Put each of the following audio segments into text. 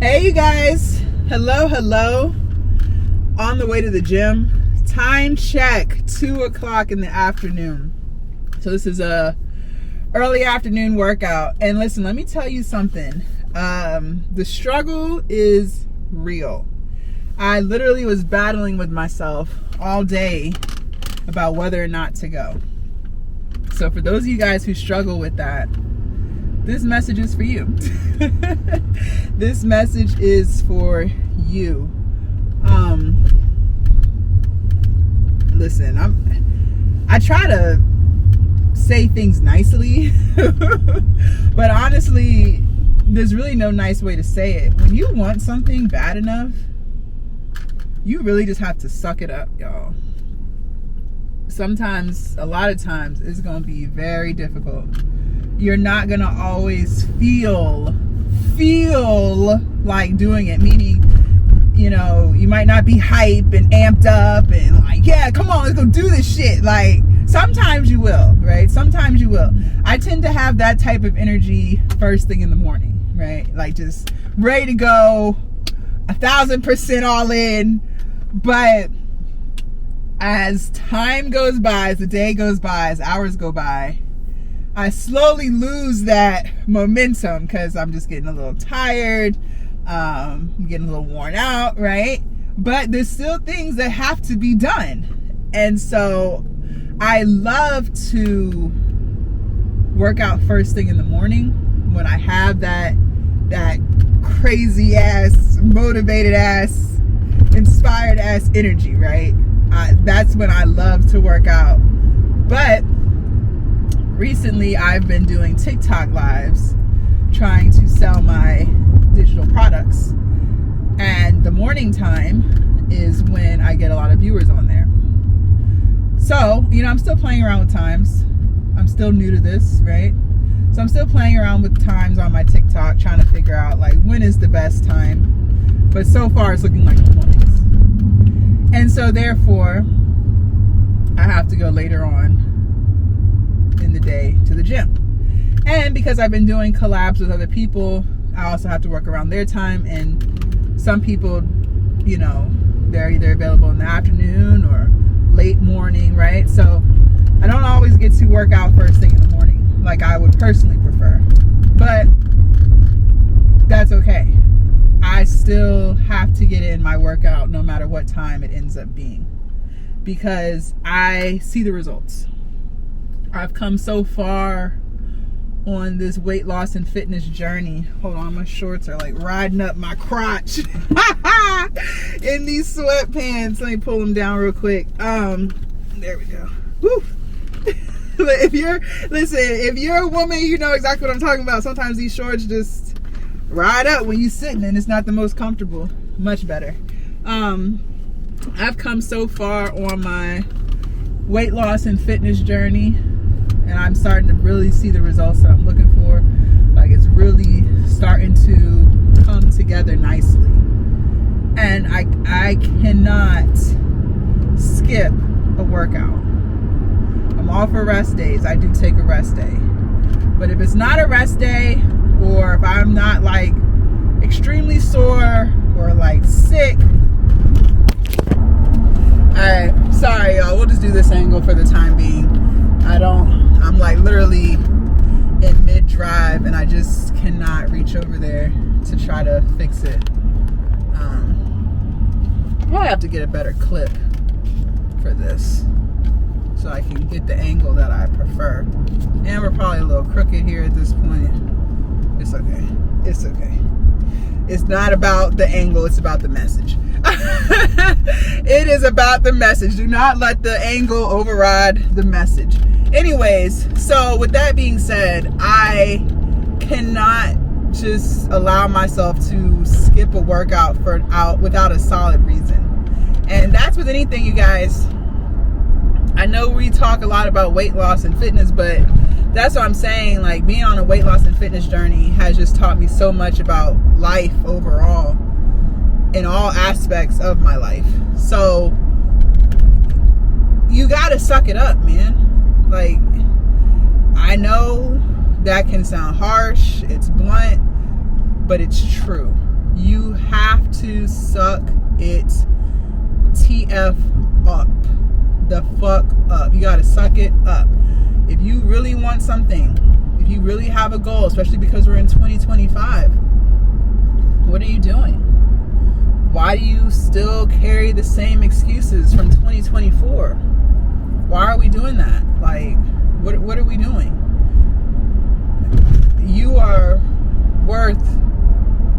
Hey, you guys. Hello. On the way to the gym. Time check, 2 o'clock in the afternoon. So this is a early afternoon workout. And listen, let me tell you something. The struggle is real. I literally was battling with myself all day about whether or not to go. So for those of you guys who struggle with that, this message is for you. This message is for you. Listen, I try to say things nicely, but honestly, there's really no nice way to say it. When you want something bad enough, you really just have to suck it up, y'all. Sometimes, a lot of times, it's going to be very difficult. You're not going to always feel like doing it, meaning, you know, you might not be hype and amped up and like, yeah, come on, let's go do this shit. Like, sometimes you will, right? Sometimes you will. I tend to have that type of energy first thing in the morning, right? Like, just ready to go, 1,000% all in. But as time goes by, as the day goes by, as hours go by, I slowly lose that momentum because I'm just getting a little tired. I'm getting a little worn out, right? But there's still things that have to be done. And so I love to work out first thing in the morning when I have that crazy ass, motivated ass, inspired ass energy, right? That's when I love to work out. But recently I've been doing TikTok lives trying to sell my digital products, and the morning time is when I get a lot of viewers on there. So, you know, I'm still playing around with times. I'm still new to this, right? So I'm still playing around with times on my TikTok, trying to figure out like when is the best time. But so far it's looking like the mornings. And so therefore I have to go later on in the day to the gym. And because I've been doing collabs with other people, I also have to work around their time. And some people, you know, they're either available in the afternoon or late morning, right? So I don't always get to work out first thing in the morning like I would personally prefer. But that's okay. I still have to get in my workout no matter what time it ends up being, because I see the results. I've come so far on this weight loss and fitness journey. Hold on, my shorts are like riding up my crotch in these sweatpants. Let me pull them down real quick. There we go. Woo. If you're a woman, you know exactly what I'm talking about. Sometimes these shorts just ride up when you're sitting and it's not the most comfortable. Much better. I've come so far on my weight loss and fitness journey, and I'm starting to really see the results that I'm looking for. Like, it's really starting to come together nicely. And I cannot skip a workout. I'm all for rest days. I do take a rest day. But if it's not a rest day, or if I'm not like extremely sore or like sick, alright, sorry y'all, we'll just do this angle for the time being. I'm like literally in mid-drive and I just cannot reach over there to try to fix it. I'll have to get a better clip for this so I can get the angle that I prefer. And we're probably a little crooked here at this point. It's okay. It's okay. It's not about the angle, it's about the message. It is about the message. Do not let the angle override the message. Anyways, so with that being said, I cannot just allow myself to skip a workout without a solid reason. And that's with anything, you guys. I know we talk a lot about weight loss and fitness, but that's what I'm saying. Like, being on a weight loss and fitness journey has just taught me so much about life overall, in all aspects of my life. So you gotta suck it up, man. Like, I know that can sound harsh, it's blunt, but it's true. You have to suck it TF up. The fuck up. You gotta suck it up. If you really want something, if you really have a goal, especially because we're in 2025, what are you doing? Why do you still carry the same excuses from 2024? Why are we doing that? Like, what are we doing? You are worth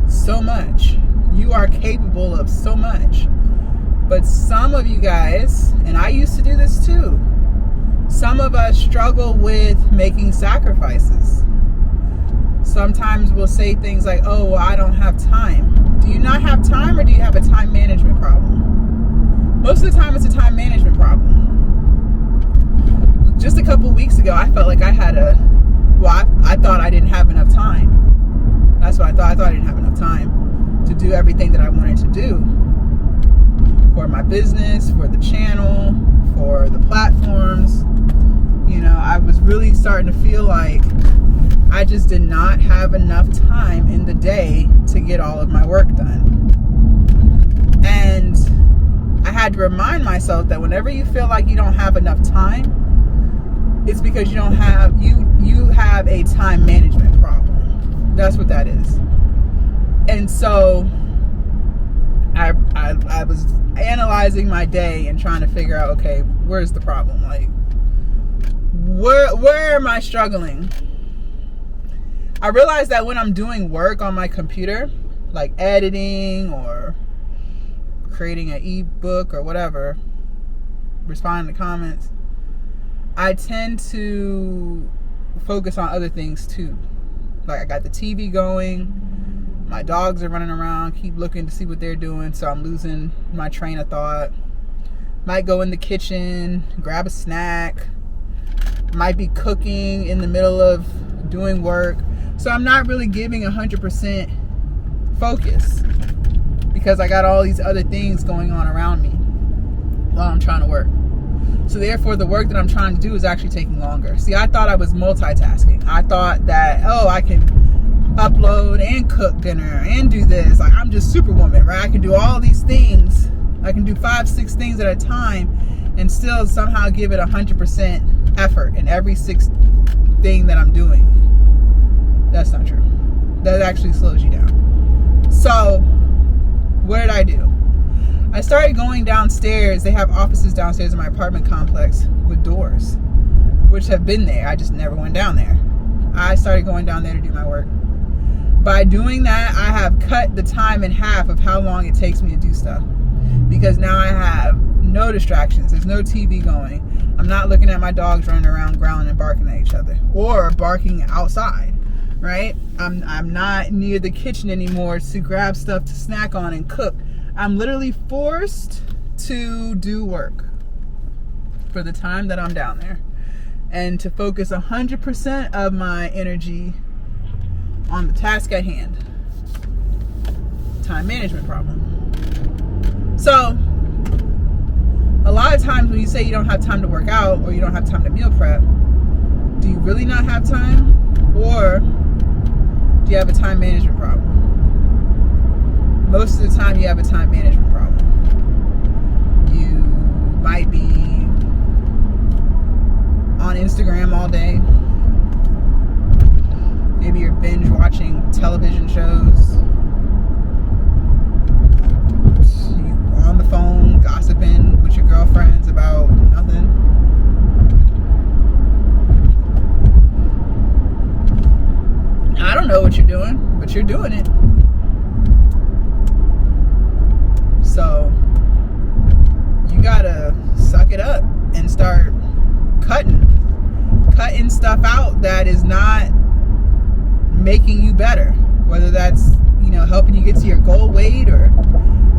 so much. You are capable of so much. But some of you guys, and I used to do this too, some of us struggle with making sacrifices. Sometimes we'll say things like, oh, well, I don't have time. Do you not have time, or do you have a time management problem? Most of the time it's a time management problem. Just a couple weeks ago, I felt like I thought I didn't have enough time. That's what I thought. I thought I didn't have enough time to do everything that I wanted to do for my business, for the channel, for the platforms. You know, I was really starting to feel like I just did not have enough time in the day to get all of my work done. And I had to remind myself that whenever you feel like you don't have enough time, it's because you have a time management problem. That's what that is. And so I was analyzing my day and trying to figure out, okay, where's the problem? Like, where am I struggling? I realized that when I'm doing work on my computer, like editing or creating an ebook or whatever, responding to comments, I tend to focus on other things too. Like, I got the TV going, my dogs are running around, keep looking to see what they're doing, so I'm losing my train of thought. Might go in the kitchen, grab a snack, might be cooking in the middle of doing work. So I'm not really giving 100% focus because I got all these other things going on around me while I'm trying to work. So therefore, the work that I'm trying to do is actually taking longer. See, I thought I was multitasking. I thought that, oh, I can upload and cook dinner and do this. Like, I'm just Superwoman, right? I can do all these things. I can do 5-6 things at a time and still somehow give it 100% effort in every 6 thing that I'm doing. That's not true. That actually slows you down. So what did I do? I started going downstairs. They have offices downstairs in my apartment complex with doors, which have been there. I just never went down there. I started going down there to do my work. By doing that, I have cut the time in half of how long it takes me to do stuff. Because now I have no distractions. There's no TV going. I'm not looking at my dogs running around growling and barking at each other or barking outside, right? I'm not near the kitchen anymore to grab stuff to snack on and cook. I'm literally forced to do work for the time that I'm down there and to focus 100% of my energy on the task at hand. Time management problem. So a lot of times when you say you don't have time to work out or you don't have time to meal prep, do you really not have time, or do you have a time management problem? Most of the time you have a time management problem. You might be on Instagram all day. Maybe you're binge watching television shows. You're on the phone gossiping with your girlfriends about nothing. I don't know what you're doing, but you're doing it. So you gotta suck it up and start cutting stuff out that is not making you better. Whether that's, helping you get to your goal weight or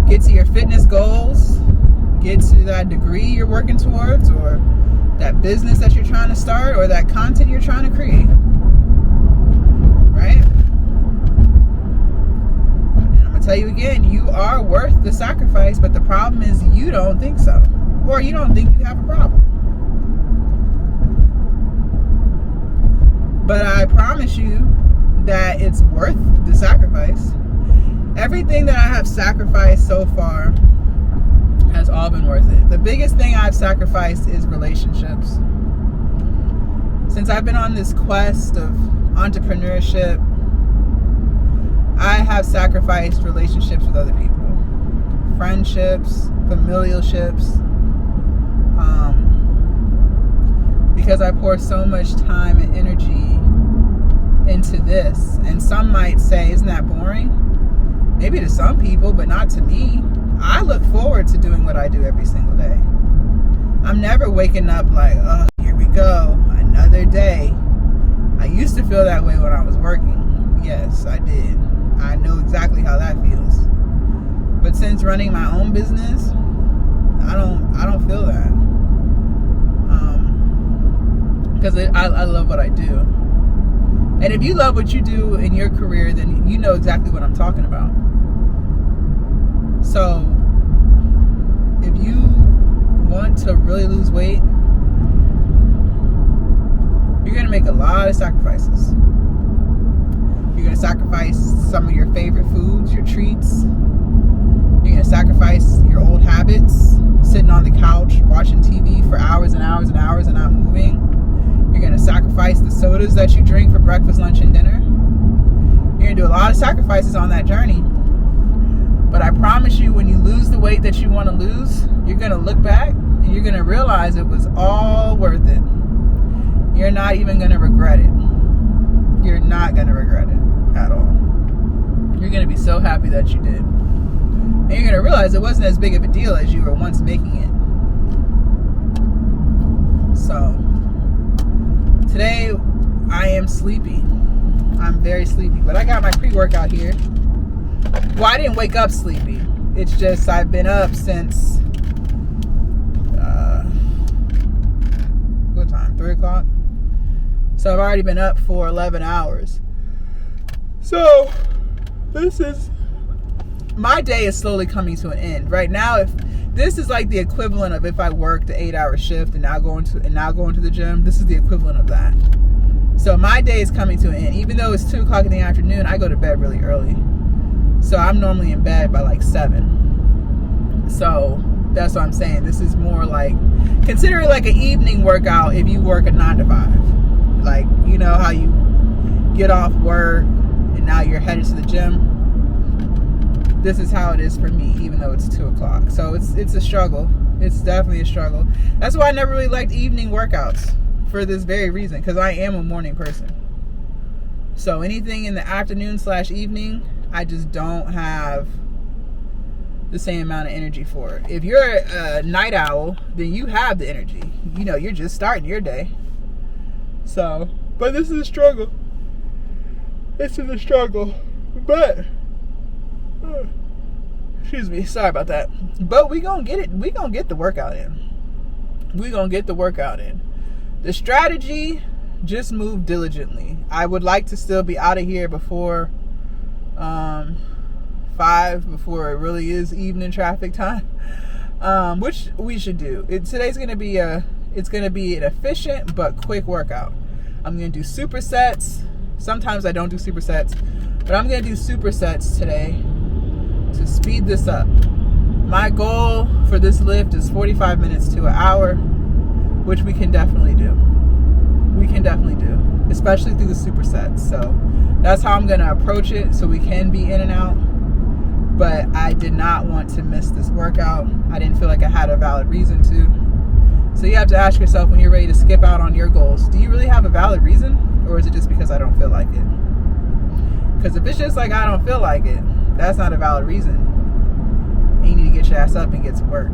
get to your fitness goals, get to that degree you're working towards, or that business that you're trying to start, or that content you're trying to create. Right? Tell you again, you are worth the sacrifice, but the problem is you don't think so, or you don't think you have a problem. But I promise you that it's worth the sacrifice. everything that I have sacrificed so far has all been worth it. The biggest thing I've sacrificed is relationships. Since I've been on this quest of entrepreneurship, I have sacrificed relationships with other people. Friendships, familialships, because I pour so much time and energy into this. And some might say, isn't that boring? Maybe to some people, but not to me. I look forward to doing what I do every single day. I'm never waking up like, oh, here we go, another day. I used to feel that way when I was working. Yes, I did. I know exactly how that feels. But since running my own business, I don't feel that. Because I love what I do. And if you love what you do in your career, then you know exactly what I'm talking about. So, if you want to really lose weight, you're going to make a lot of sacrifices. You're going to sacrifice some of your favorite foods, your treats. You're going to sacrifice your old habits, sitting on the couch, watching TV for hours and hours and hours and not moving. You're going to sacrifice the sodas that you drink for breakfast, lunch, and dinner. You're going to do a lot of sacrifices on that journey. But I promise you, when you lose the weight that you want to lose, you're going to look back and you're going to realize it was all worth it. You're not even going to regret it. You're not going to regret it at all. You're going to be so happy that you did. And you're going to realize it wasn't as big of a deal as you were once making it. So, today I am sleepy. I'm very sleepy. But I got my pre-workout here. Well, I didn't wake up sleepy. It's just I've been up since, what time? 3 o'clock? So I've already been up for 11 hours. So, my day is slowly coming to an end. Right now, if this is like the equivalent of if I worked an 8-hour shift and now going to the gym, this is the equivalent of that. So my day is coming to an end. Even though it's 2 o'clock in the afternoon, I go to bed really early. So I'm normally in bed by like 7. So that's what I'm saying. This is more like, consider it like an evening workout if you work a 9 to 5. Like, you know how you get off work and now you're headed to the gym. This is how it is for me, even though it's 2 o'clock. So it's a struggle. It's definitely a struggle. That's why I never really liked evening workouts, for this very reason, because I am a morning person. So anything in the afternoon/evening, I just don't have the same amount of energy for it. If you're a night owl, then you have the energy. You know, you're just starting your day. So, but this is a struggle. This is a struggle. But, excuse me, sorry about that. But we gonna get it. We gonna get the workout in. We gonna get the workout in. The strategy, just move diligently. I would like to still be out of here before 5, before it really is evening traffic time, which we should do. Today's gonna be it's gonna be an efficient but quick workout. I'm gonna do supersets. Sometimes I don't do supersets, but I'm gonna do supersets today to speed this up. My goal for this lift is 45 minutes to an hour, which we can definitely do. We can definitely do, especially through the supersets. So that's how I'm going to approach it, so we can be in and out. But I did not want to miss this workout. I didn't feel like I had a valid reason to. So you have to ask yourself, when you're ready to skip out on your goals, do you really have a valid reason? Or is it just because I don't feel like it? Because if it's just like I don't feel like it, that's not a valid reason. And you need to get your ass up and get to work.